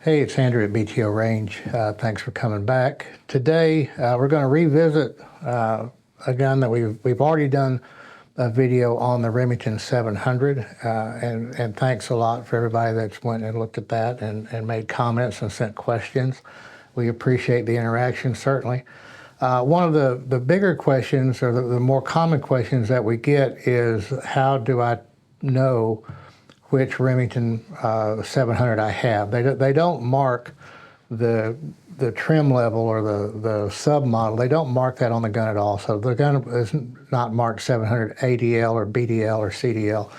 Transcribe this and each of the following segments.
Hey, it's Andrew at BTO Range. Thanks for coming back. Today, we're going to revisit a gun that we've already done a video on, the Remington 700, and thanks a lot for everybody that's went and looked at that and made comments and sent questions. We appreciate the interaction, certainly. One of the bigger questions, or the more common questions that we get, is how do I know which Remington 700 I have? They don't mark the trim level or the sub model. They don't mark that on the gun at all. So the gun is not marked 700 ADL or BDL or CDL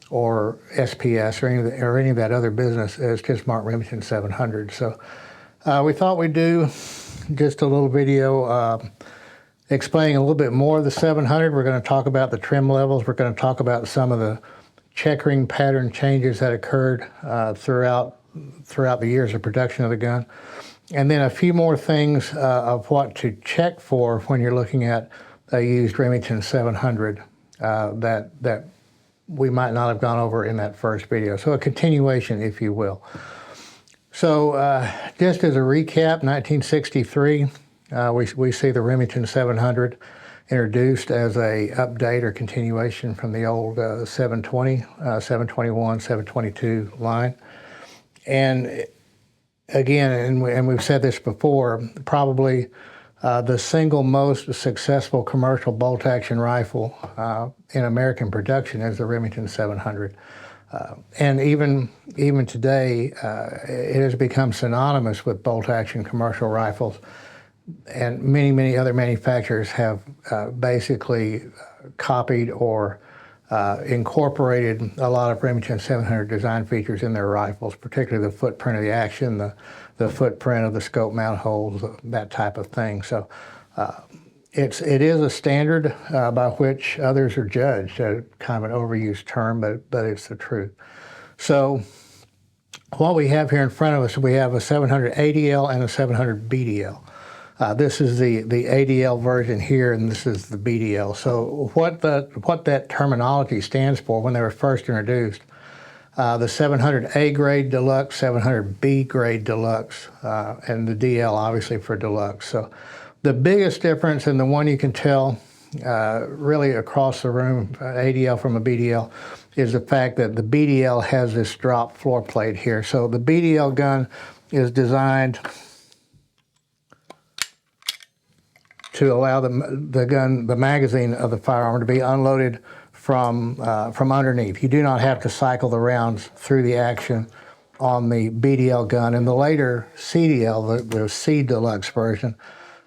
or SPS or any of that other business. It's just marked Remington 700. So we thought we'd do just a little video explaining a little bit more of the 700. We're going to talk about the trim levels. We're going to talk about some of the checkering pattern changes that occurred throughout the years of production of the gun. And then a few more things of what to check for when you're looking at a used Remington 700 that we might not have gone over in that first video. So a continuation, if you will. So just as a recap, 1963, we see the Remington 700 introduced as a update or continuation from the old 720, 721, 722 line. And again, and we've said this before, probably the single most successful commercial bolt-action rifle in American production is the Remington 700. And even today, it has become synonymous with bolt-action commercial rifles. And many other manufacturers have basically copied or incorporated a lot of Remington 700 design features in their rifles, particularly the footprint of the action, the footprint of the scope mount holes, that type of thing. So it is a standard by which others are judged. Kind of an overused term, but it's the truth. So what we have here in front of us, we have a 700 ADL and a 700 BDL. This is the ADL version here, and this is the BDL. So what that terminology stands for when they were first introduced, the 700A grade deluxe, 700B grade deluxe, and the DL obviously for deluxe. So the biggest difference, and the one you can tell really across the room, ADL from a BDL, is the fact that the BDL has this drop floor plate here. So the BDL gun is designed to allow the magazine of the firearm to be unloaded from underneath. You do not have to cycle the rounds through the action on the BDL gun. And the later CDL, the C Deluxe version,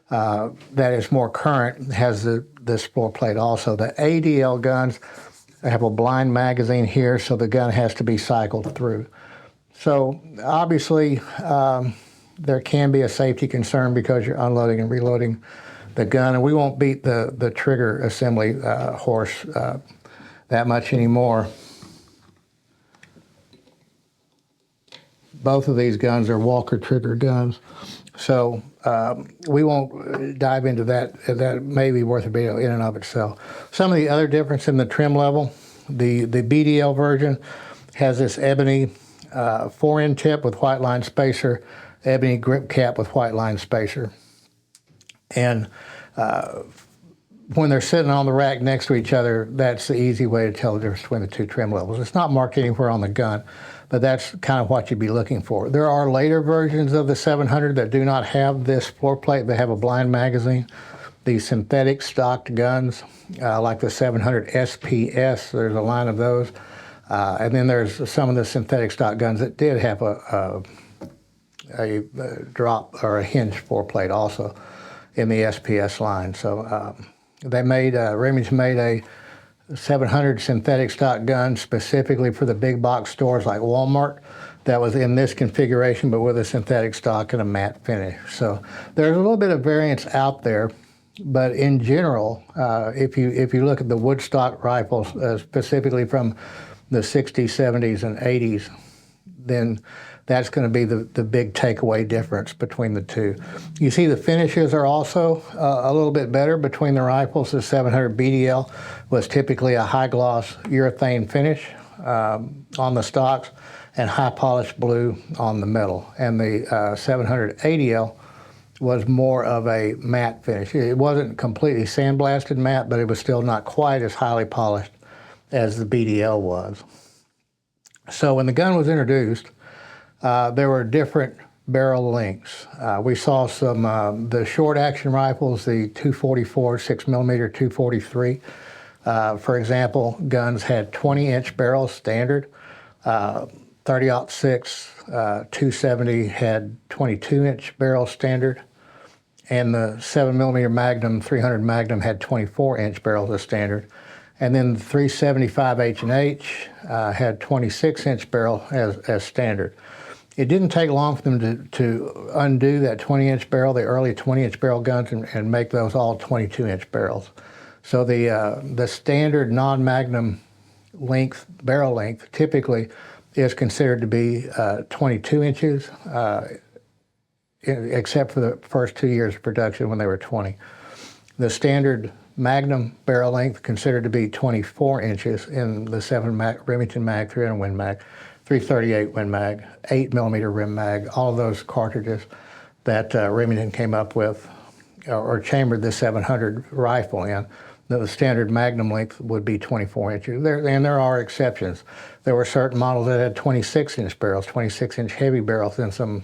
that is more current, has this floor plate also. The ADL guns have a blind magazine here, so the gun has to be cycled through. So obviously, there can be a safety concern because you're unloading and reloading the gun, and we won't beat the trigger assembly horse that much anymore. Both of these guns are Walker trigger guns, so we won't dive into that. That may be worth a video in and of itself. Some of the other difference in the trim level, the BDL version has this ebony fore-end tip with white line spacer, ebony grip cap with white line spacer. And when they're sitting on the rack next to each other, that's the easy way to tell the difference between the two trim levels. It's not marked anywhere on the gun, but that's kind of what you'd be looking for. There are later versions of the 700 that do not have this floor plate. They have a blind magazine. The synthetic stocked guns, like the 700 SPS, there's a line of those. And then there's some of the synthetic stock guns that did have a drop or a hinge floor plate also in the SPS line. So Remington made a 700 synthetic stock gun specifically for the big box stores like Walmart that was in this configuration, but with a synthetic stock and a matte finish. So there's a little bit of variance out there, but in general, if you look at the woodstock rifles, specifically from the 60s, 70s, and 80s, then that's going to be the big takeaway difference between the two. You see the finishes are also a little bit better between the rifles. The 700 BDL was typically a high gloss urethane finish on the stocks, and high polished blue on the metal. And the 700 ADL was more of a matte finish. It wasn't completely sandblasted matte, but it was still not quite as highly polished as the BDL was. So when the gun was introduced, there were different barrel lengths. We saw some, the short action rifles, the 244, 6mm 243, for example, guns had 20-inch barrels standard. 30-06 270 had 22-inch barrels standard, and the 7mm Magnum 300 Magnum had 24-inch barrels as standard. And then the 375 H&H had 26-inch barrel as standard. It didn't take long for them to undo that 20-inch barrel, the early 20-inch barrel guns, and make those all 22-inch barrels. So the standard non-Magnum length, barrel length, typically is considered to be 22 inches, except for the first 2 years of production when they were 20. The standard Magnum barrel length considered to be 24 inches in the 7 Remington Mag, 300 Win Mag, 338 Win Mag, 8mm rim mag, all of those cartridges that Remington came up with or chambered the 700 rifle in. The standard Magnum length would be 24 inches. And there are exceptions. There were certain models that had 26-inch barrels, 26-inch heavy barrels in some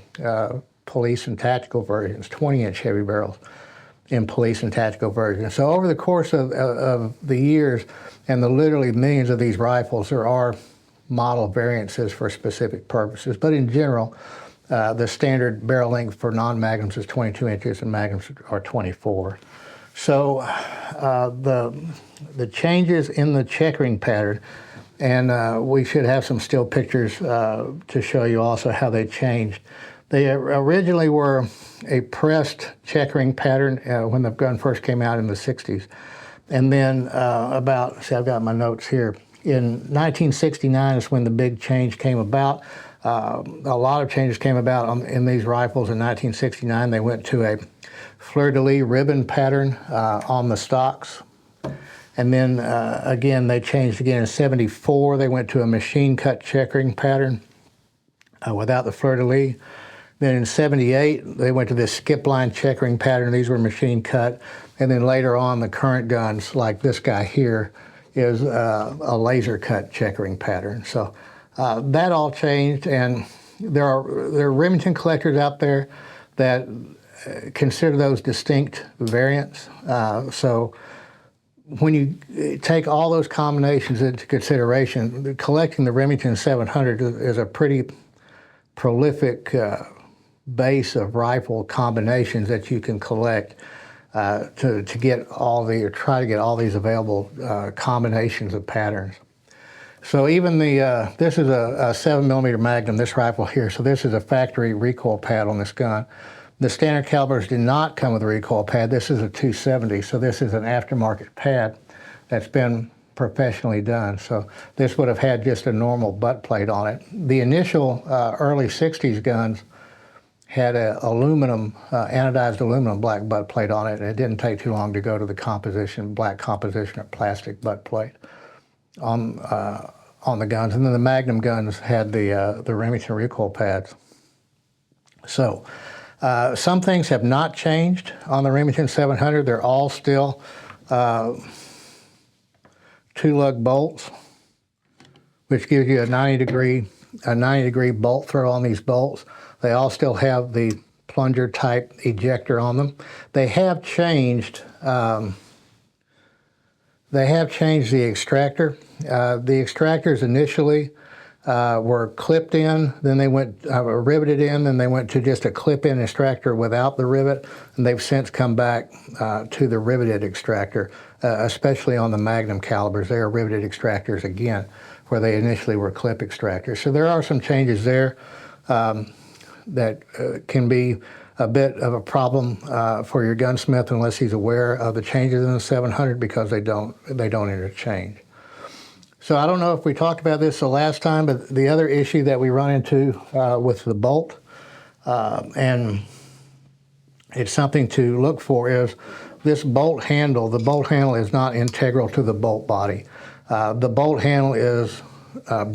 police and tactical versions, 20-inch heavy barrels in police and tactical versions. So over the course of the years and the literally millions of these rifles, there are model variances for specific purposes. But in general, the standard barrel length for non-Magnums is 22 inches and Magnums are 24. So the changes in the checkering pattern, and we should have some still pictures to show you also how they changed. They originally were a pressed checkering pattern when the gun first came out in the 60s. And then see, I've got my notes here. In 1969 is when the big change came about. A lot of changes came about in these rifles in 1969. They went to a fleur-de-lis ribbon pattern on the stocks. And then again, they changed again in 74. They went to a machine cut checkering pattern without the fleur-de-lis. Then in 78, they went to this skip line checkering pattern. These were machine cut. And then later on, the current guns, like this guy here, is a laser cut checkering pattern. So that all changed, and there are Remington collectors out there that consider those distinct variants. So when you take all those combinations into consideration, collecting the Remington 700 is a pretty prolific base of rifle combinations that you can collect to get or try to get all these available combinations of patterns. So even this is a 7mm Magnum, this rifle here. So this is a factory recoil pad on this gun. The standard calibers did not come with a recoil pad. This is a 270, so this is an aftermarket pad that's been professionally done. So this would have had just a normal butt plate on it. The initial early 60s guns had an aluminum, anodized aluminum black butt plate on it, and it didn't take too long to go to the black composition or plastic butt plate on the guns. And then the Magnum guns had the Remington recoil pads. So some things have not changed on the Remington 700. They're all still two-lug bolts, which gives you a 90-degree bolt throw on these bolts. They all still have the plunger type ejector on them. They have changed the extractor. The extractors initially were clipped in, then they went riveted in, then they went to just a clip-in extractor without the rivet, and they've since come back to the riveted extractor, especially on the Magnum calibers. They are riveted extractors again, where they initially were clip extractors. So there are some changes there that can be a bit of a problem for your gunsmith unless he's aware of the changes in the 700, because they don't interchange. So I don't know if we talked about this the last time, but the other issue that we run into with the bolt, and it's something to look for, is this bolt handle. The bolt handle is not integral to the bolt body. The bolt handle is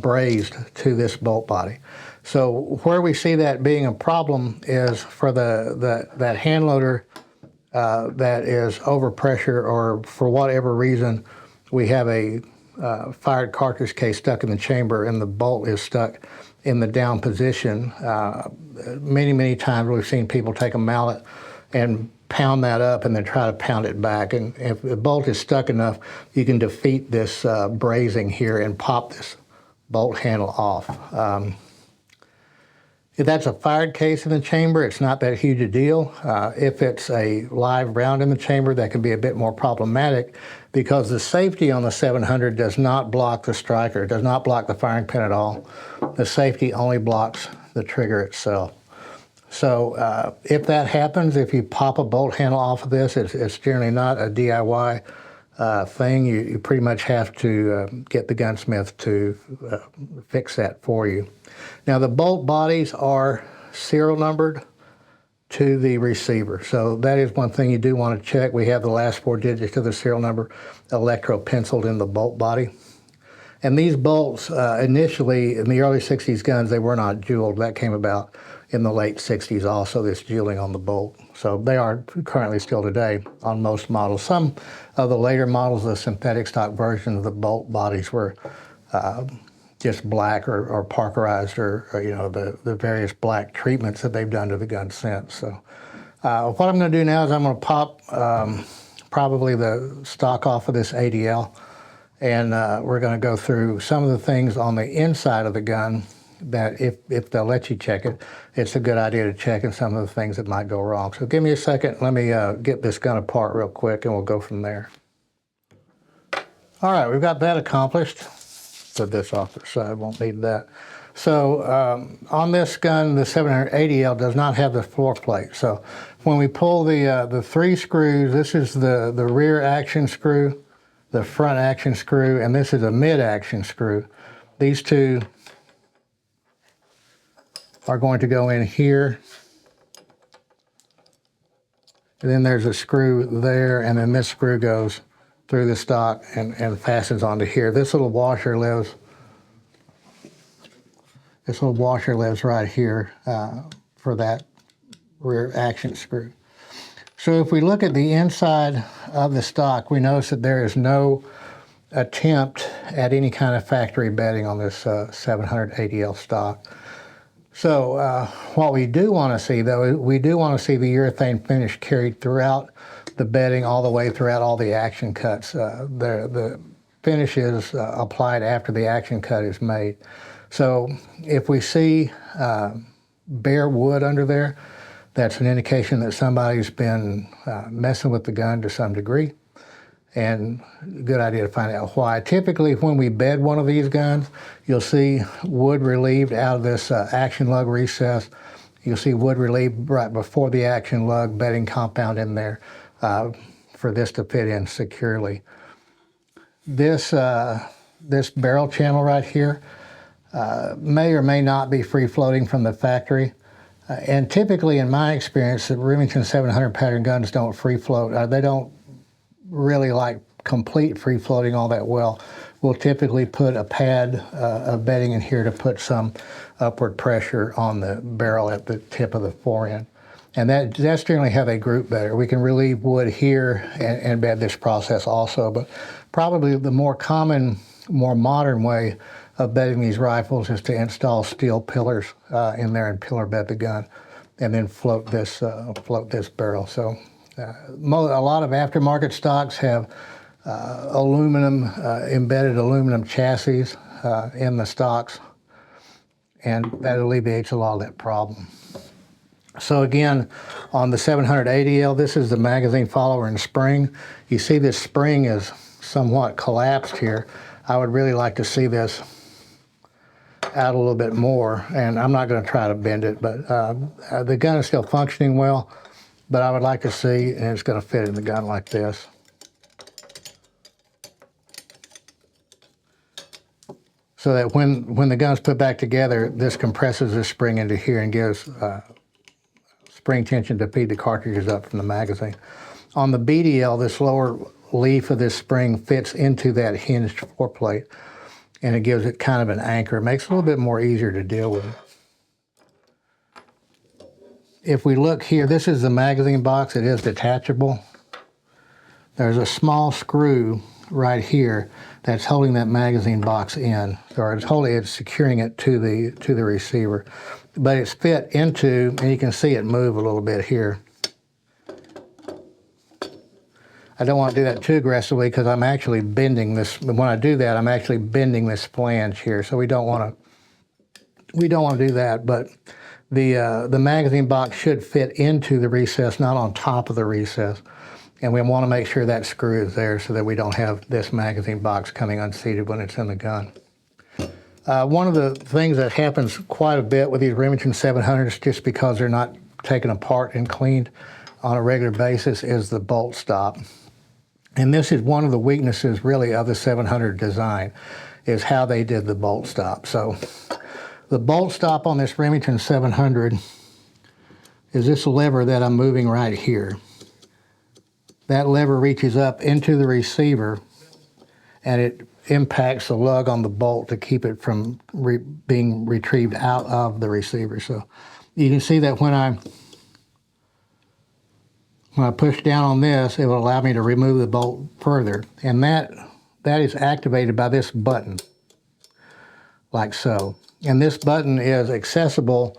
brazed to this bolt body. So where we see that being a problem is for that hand loader that is overpressure, or for whatever reason we have a fired cartridge case stuck in the chamber and the bolt is stuck in the down position. Many times we've seen people take a mallet and pound that up and then try to pound it back. And if the bolt is stuck enough, you can defeat this brazing here and pop this bolt handle off. If that's a fired case in the chamber, it's not that huge a deal. If it's a live round in the chamber, that can be a bit more problematic because the safety on the 700 does not block the striker, does not block the firing pin at all. The safety only blocks the trigger itself. So if that happens, if you pop a bolt handle off of this, it's generally not a DIY thing. You pretty much have to get the gunsmith to fix that for you. Now the bolt bodies are serial numbered to the receiver. So that is one thing you do want to check. We have the last 4 digits of the serial number electro penciled in the bolt body. And these bolts, initially in the early 60s guns, they were not jeweled. That came about in the late 60s also, this jeweling on the bolt. So they are currently still today on most models. Some of the later models, the synthetic stock versions of the bolt bodies were just black or parkerized, or you know, the various black treatments that they've done to the gun since. So what I'm going to do now is I'm going to pop probably the stock off of this ADL, and we're going to go through some of the things on the inside of the gun that if they'll let you check it, it's a good idea to check, and some of the things that might go wrong. So give me a second, let me get this gun apart real quick and we'll go from there. All right, we've got that accomplished. Put this off to the side, won't need that. So on this gun, the 700 ADL does not have the floor plate. So when we pull the 3 screws, this is the rear action screw, the front action screw, and this is a mid action screw. These 2 are going to go in here. And then there's a screw there, and then this screw goes through the stock and fastens onto here. This little washer lives right here for that rear action screw. So if we look at the inside of the stock, we notice that there is no attempt at any kind of factory bedding on this 700 ADL stock. So what we do want to see, though, we do want to see the urethane finish carried throughout the bedding, all the way throughout all the action cuts. The finish is applied after the action cut is made. So if we see bare wood under there, that's an indication that somebody's been messing with the gun to some degree, and good idea to find out why. Typically when we bed one of these guns, you'll see wood relieved out of this action lug recess. You'll see wood relieved right before the action lug, bedding compound in there for this to fit in securely. This barrel channel right here may or may not be free floating from the factory. And typically in my experience, the Remington 700 pattern guns don't free float. They don't really like complete free floating all that well. We'll typically put a pad of bedding in here to put some upward pressure on the barrel at the tip of the forend. And that's generally how they group better. We can relieve wood here and bed this process also, but probably the more common, more modern way of bedding these rifles is to install steel pillars in there and pillar bed the gun, and then float this barrel. So a lot of aftermarket stocks have embedded aluminum chassis in the stocks, and that alleviates a lot of that problem. So again, on the 700 ADL, this is the magazine follower and spring. You see this spring is somewhat collapsed here. I would really like to see this out a little bit more, and I'm not going to try to bend it, but the gun is still functioning well, but I would like to see, and it's going to fit in the gun like this. So that when the gun's put back together, this compresses this spring into here and gives spring tension to feed the cartridges up from the magazine. On the BDL, this lower leaf of this spring fits into that hinged floor plate. and it gives it kind of an anchor. It makes it a little bit more easier to deal with. If we look here, this is the magazine box. It is detachable. There's a small screw right here that's holding that magazine box in, or it's securing it to the receiver. But it's fit into, and you can see it move a little bit here. I don't want to do that too aggressively because I'm actually bending this. When I do that, I'm actually bending this flange here, so we don't want to do that. But the magazine box should fit into the recess, not on top of the recess. And we want to make sure that screw is there so that we don't have this magazine box coming unseated when it's in the gun. One of the things that happens quite a bit with these Remington 700s, just because they're not taken apart and cleaned on a regular basis, is the bolt stop. And this is one of the weaknesses really of the 700 design, is how they did the bolt stop. So the bolt stop on this Remington 700 is this lever that I'm moving right here. That lever reaches up into the receiver and it impacts the lug on the bolt to keep it from being retrieved out of the receiver. So you can see that when I push down on this, it will allow me to remove the bolt further. And that is activated by this button, like so. And this button is accessible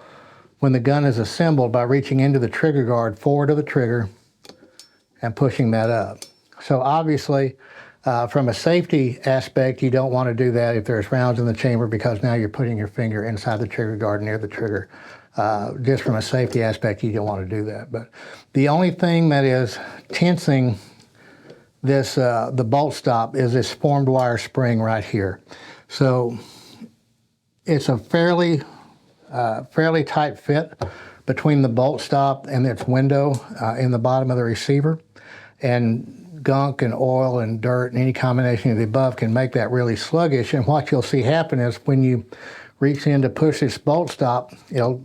when the gun is assembled by reaching into the trigger guard forward of the trigger and pushing that up. So obviously, from a safety aspect, you don't want to do that if there's rounds in the chamber, because now you're putting your finger inside the trigger guard near the trigger. Just from a safety aspect, you don't want to do that. But the only thing that is tensing this, the bolt stop, is this formed wire spring right here. So it's a fairly tight fit between the bolt stop and its window in the bottom of the receiver. And gunk and oil and dirt and any combination of the above can make that really sluggish. And what you'll see happen is when you reach in to push this bolt stop, it'll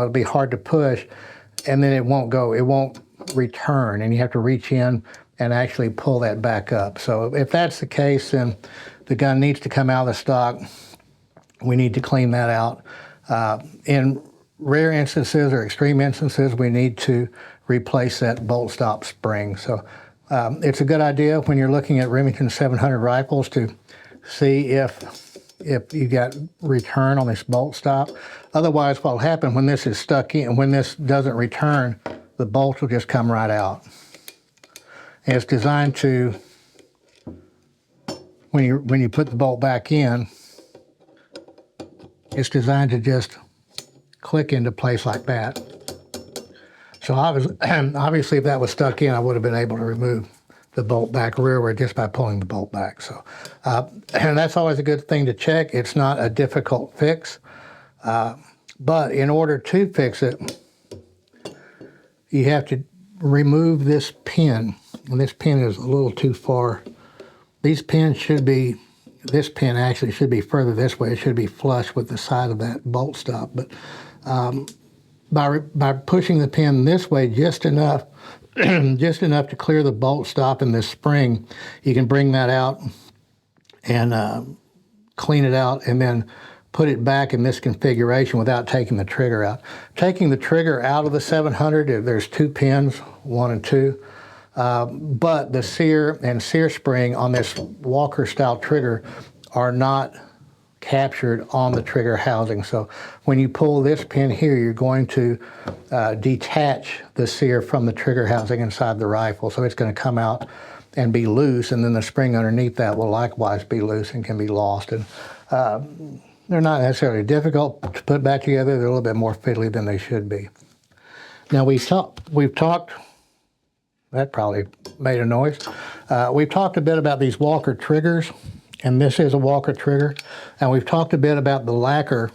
be hard to push, and then it won't return, and you have to reach in and actually pull that back up. So if that's the case, then the gun needs to come out of the stock. We need to clean that out. In rare instances or extreme instances, we need to replace that bolt stop spring. So it's a good idea when you're looking at Remington 700 rifles to see if you got return on this bolt stop. Otherwise, what will happen when this is stuck in, when this doesn't return, the bolt will just come right out. And it's designed to, when you put the bolt back in, it's designed to just click into place like that. So obviously, if that was stuck in, I would have been able to remove the bolt back rearward just by pulling the bolt back. So, and that's always a good thing to check. It's not a difficult fix, but in order to fix it, you have to remove this pin, and this pin is a little too far. These pins this pin actually should be further this way. It should be flush with the side of that bolt stop, but by pushing the pin this way just enough, just enough to clear the bolt stop in this spring, you can bring that out and clean it out and then put it back in this configuration without taking the trigger out. Taking the trigger out of the 700, there's two pins, 1 and 2, but the sear and sear spring on this Walker style trigger are not captured on the trigger housing. So when you pull this pin here, you're going to detach the sear from the trigger housing inside the rifle. So it's going to come out and be loose, and then the spring underneath that will likewise be loose and can be lost. And they're not necessarily difficult to put back together. They're a little bit more fiddly than they should be. Now we've talked, that probably made a noise. We've talked a bit about these Walker triggers, and this is a Walker trigger. And we've talked a bit about the lacquer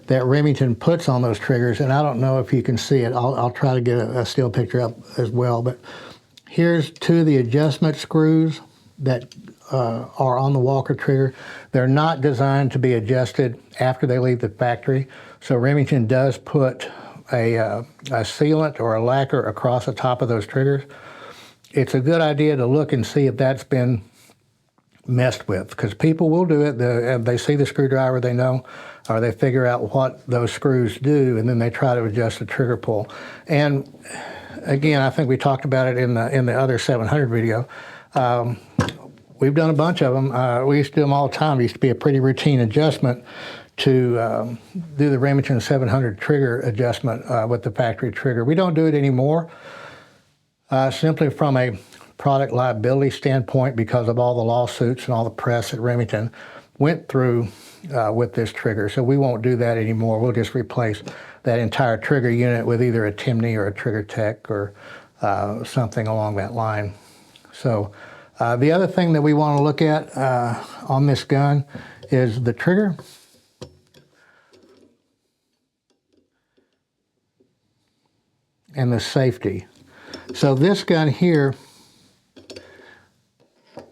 that Remington puts on those triggers, and I don't know if you can see it. I'll try to get a still picture up as well, but here's 2 of the adjustment screws that are on the Walker trigger. They're not designed to be adjusted after they leave the factory, so Remington does put a sealant or a lacquer across the top of those triggers. It's a good idea to look and see if that's been messed with, because people will do it. They see the screwdriver, they know, or they figure out what those screws do, and then they try to adjust the trigger pull. And again, I think we talked about it in the other 700 video. We've done a bunch of them. We used to do them all the time. It used to be a pretty routine adjustment to do the Remington 700 trigger adjustment with the factory trigger. We don't do it anymore, simply from a product liability standpoint, because of all the lawsuits and all the press that Remington went through with this trigger. So we won't do that anymore. We'll just replace that entire trigger unit with either a Timney or a Trigger Tech or something along that line. So the other thing that we want to look at on this gun is the trigger. And the safety. So this gun here,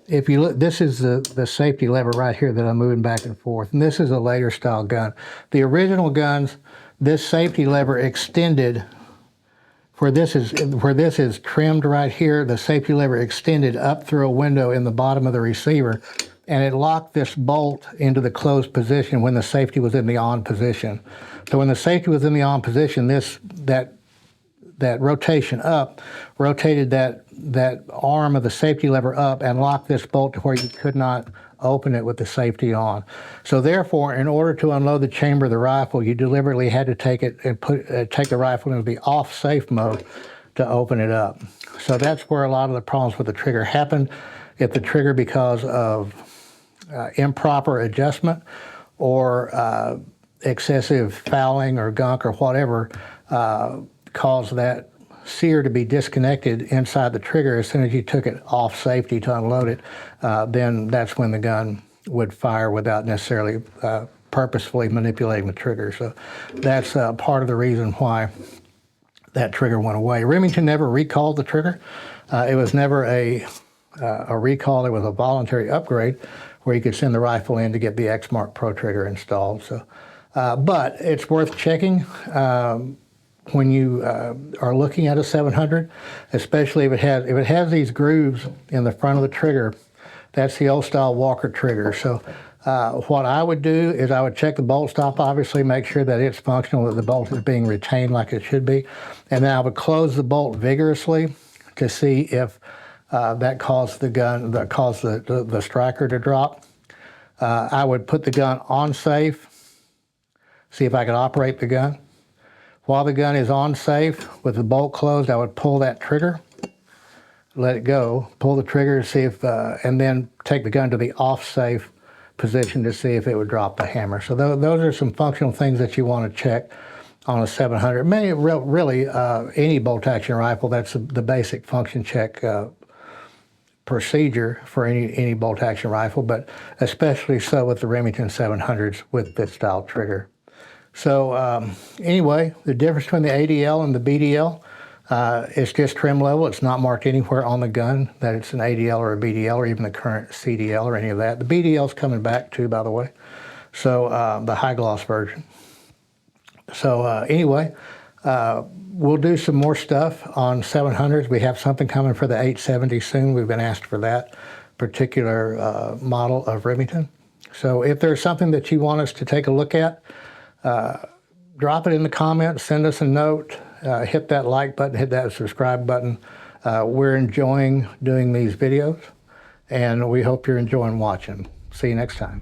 if you look, this is the safety lever right here that I'm moving back and forth. And this is a later style gun. The original guns, this safety lever extended, where this is trimmed right here, the safety lever extended up through a window in the bottom of the receiver, and it locked this bolt into the closed position when the safety was in the on position. So when the safety was in the on position, that rotation up rotated that arm of the safety lever up and locked this bolt to where you could not open it with the safety on. So therefore, in order to unload the chamber of the rifle, you deliberately had to take it and take the rifle into the off safe mode to open it up. So that's where a lot of the problems with the trigger happen. If the trigger, because of improper adjustment or excessive fouling or gunk or whatever, cause that sear to be disconnected inside the trigger as soon as you took it off safety to unload it, then that's when the gun would fire without necessarily purposefully manipulating the trigger. So that's part of the reason why that trigger went away. Remington never recalled the trigger. It was never a recall. It was a voluntary upgrade where you could send the rifle in to get the Exmark Pro trigger installed. So, but it's worth checking when you are looking at a 700, especially if it has these grooves in the front of the trigger. That's the old style Walker trigger. So what I would do is I would check the bolt stop, obviously make sure that it's functional, that the bolt is being retained like it should be, and then I would close the bolt vigorously to see if that caused the striker to drop. I would put the gun on safe, see if I could operate the gun. While the gun is on safe with the bolt closed, I would pull that trigger, let it go, pull the trigger, see if, and then take the gun to the off safe position to see if it would drop the hammer. So those are some functional things that you want to check on a 700. Really, any bolt action rifle, that's the basic function check procedure for any bolt action rifle, but especially so with the Remington 700s with this style trigger. So anyway, the difference between the ADL and the BDL, it's just trim level. It's not marked anywhere on the gun that it's an ADL or a BDL or even the current CDL or any of that. The BDL is coming back too, by the way. So the high gloss version. So anyway, we'll do some more stuff on 700s. We have something coming for the 870 soon. We've been asked for that particular model of Remington. So if there's something that you want us to take a look at, drop it in the comments, send us a note, hit that like button, hit that subscribe button. We're enjoying doing these videos, and we hope you're enjoying watching. See you next time.